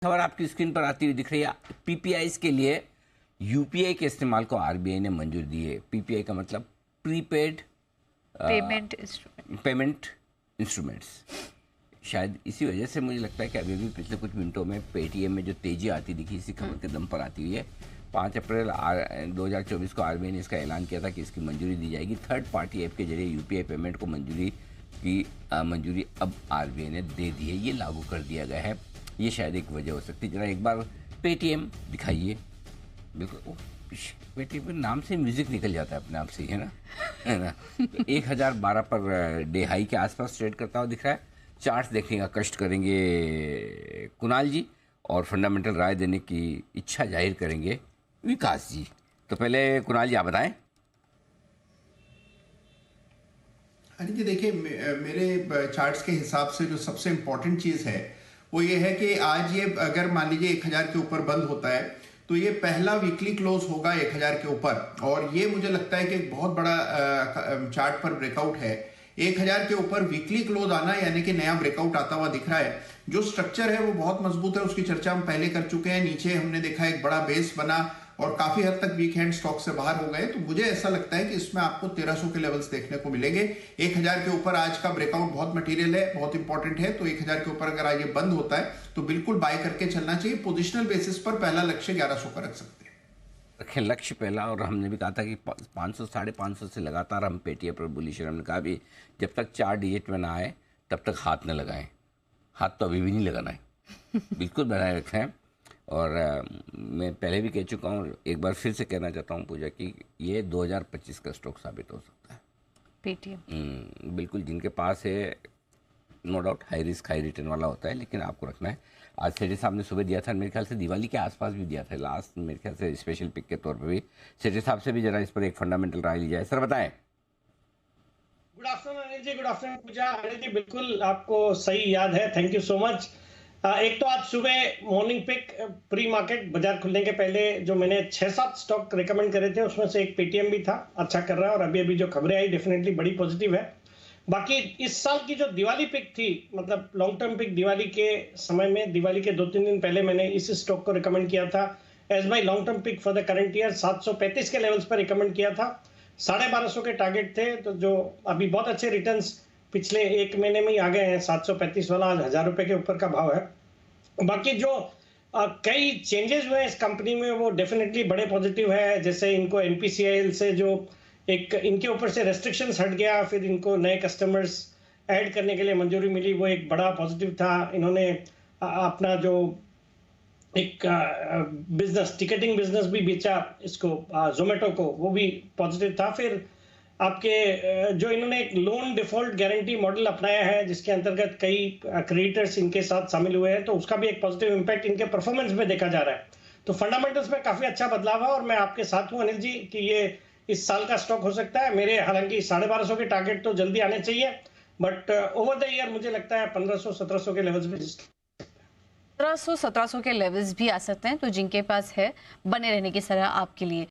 खबर आपकी स्क्रीन पर आती हुई दिख रही है। पीपीआईज के लिए यूपीआई के इस्तेमाल को आरबीआई ने मंजूरी दी है। पीपीआई का मतलब प्रीपेड पेमेंट इंस्ट्रूमेंट्स। शायद इसी वजह से मुझे लगता है कि अभी भी पिछले कुछ मिनटों में पेटीएम में जो तेजी आती दिखी, इसी खबर के दम पर आती हुई है। 5 अप्रैल 2024 को आरबीआई ने इसका ऐलान किया था कि इसकी मंजूरी दी जाएगी। थर्ड पार्टी ऐप के जरिए यूपीआई पेमेंट को मंजूरी अब आरबीआई ने दे दी है। ये लागू कर दिया गया है। ये शायद एक वजह हो सकती है। जरा एक बार पेटीएम दिखाइए। बिल्कुल, पेटीएम के नाम से म्यूजिक निकल जाता है अपने आप से, है ना 1012 पर डे हाई के आसपास ट्रेड करता हुआ दिख रहा है। चार्ट्स देखने का कष्ट करेंगे कुणाल जी और फंडामेंटल राय देने की इच्छा जाहिर करेंगे विकास जी। तो पहले कुणाल जी आप बताएं। हनी जी देखिए, मेरे चार्ट्स के हिसाब से जो सबसे इम्पोर्टेंट चीज़ है वो ये है कि आज ये अगर मान लीजिए 1000 के ऊपर बंद होता है तो ये पहला वीकली क्लोज होगा 1000 के ऊपर, और ये मुझे लगता है कि एक बहुत बड़ा चार्ट पर ब्रेकआउट है। 1000 के ऊपर वीकली क्लोज आना यानी कि नया ब्रेकआउट आता हुआ दिख रहा है। जो स्ट्रक्चर है वो बहुत मजबूत है, उसकी चर्चा हम पहले कर चुके हैं। नीचे हमने देखा एक बड़ा बेस बना और काफी हद तक वीक हैंड स्टॉक से बाहर हो गए। तो मुझे ऐसा लगता है कि इसमें आपको 1300 के लेवल्स देखने को मिलेंगे। 1000 के ऊपर आज का ब्रेकआउट बहुत मटेरियल है, बहुत इंपॉर्टेंट है। तो 1000 के ऊपर अगर आज ये बंद होता है तो बिल्कुल बाय करके चलना चाहिए। पोजिशनल बेसिस पर पहला लक्ष्य 1100 का रख सकते हैं। रखें लक्ष्य पहला। और हमने भी कहा था कि 500 550 से लगातार हम पेटीएम पर बुलिश। हमने कहा भी जब तक 4 डिजिट में ना आए तब तक हाथ न लगाएं। हाथ तो अभी भी नहीं लगाना है, बिल्कुल बनाए रखें। और मैं पहले भी कह चुका हूँ, एक बार फिर से कहना चाहता हूँ पूजा कि ये 2025 का स्टॉक साबित हो सकता है पेटीएम। बिल्कुल, जिनके पास है no doubt high risk high return वाला होता है, लेकिन आपको रखना है। आज सेठी साहब ने सुबह दिया था, मेरे ख्याल से दिवाली के आसपास भी दिया था लास्ट, मेरे ख्याल से स्पेशल पिक के तौर पर भी। सेठी साहब से भी जरा इस पर एक फंडामेंटल राय ली जाए। सर बताएं। Good afternoon Anil ji, good afternoon पूजा। अनिल जी बिल्कुल आपको सही याद है, थैंक यू सो मच। एक तो आज सुबह मॉर्निंग पिक प्री मार्केट बाजार खुलने के पहले जो मैंने 6-7 स्टॉक रिकमेंड करे थे उसमें से एक पेटीएम भी था, अच्छा कर रहा है। और अभी अभी जो खबरें आई डेफिनेटली बड़ी पॉजिटिव है। बाकी इस साल की जो दिवाली पिक थी, मतलब लॉन्ग टर्म पिक, दिवाली के समय में, दिवाली के 2-3 दिन पहले मैंने इस स्टॉक को रिकमेंड किया था as my long term pick for the current year. 735 के लेवल्स पर रिकमेंड किया था। 1250 के टारगेट थे। तो जो अभी बहुत अच्छे रिटर्न्स पिछले एक महीने में ही आ गए हैं। 735 वाला आज 1000 रुपए के ऊपर का भाव है। बाकी जो कई चेंजेस हुए इस कंपनी में वो डेफिनेटली बड़े पॉजिटिव है। जैसे इनको एनपीसीआईएल से जो एक इनके ऊपर से रेस्ट्रिक्शंस हट गया, फिर इनको नए कस्टमर्स ऐड करने के लिए मंजूरी मिली, वो एक बड़ा पॉजिटिव था। इन्होंने अपना जो एक बिजनेस, टिकटिंग बिजनेस भी बेचा इसको, जोमेटो को, वो भी पॉजिटिव था। फिर आपके जो इन्होंने एक लोन डिफॉल्ट गारंटी मॉडल अपनाया है जिसके अंतर्गत कई क्रेडिटर्स इनके साथ शामिल हुए हैं, तो उसका भी एक पॉजिटिव इंपैक्ट इनके परफॉर्मेंस में देखा जा रहा है। तो फंडामेंटल्स में काफी अच्छा बदलाव है और मैं आपके साथ हूं अनिल जी कि ये इस साल का स्टॉक हो सकता है। मेरे हालांकि 1250 के टारगेट तो जल्दी आने चाहिए, बट ओवर द ईयर मुझे लगता है 1500-1700 के लेवल्स भी 1700 के लेवल्स भी आ सकते हैं। तो जिनके पास है बने रहने की सलाह आपके लिए।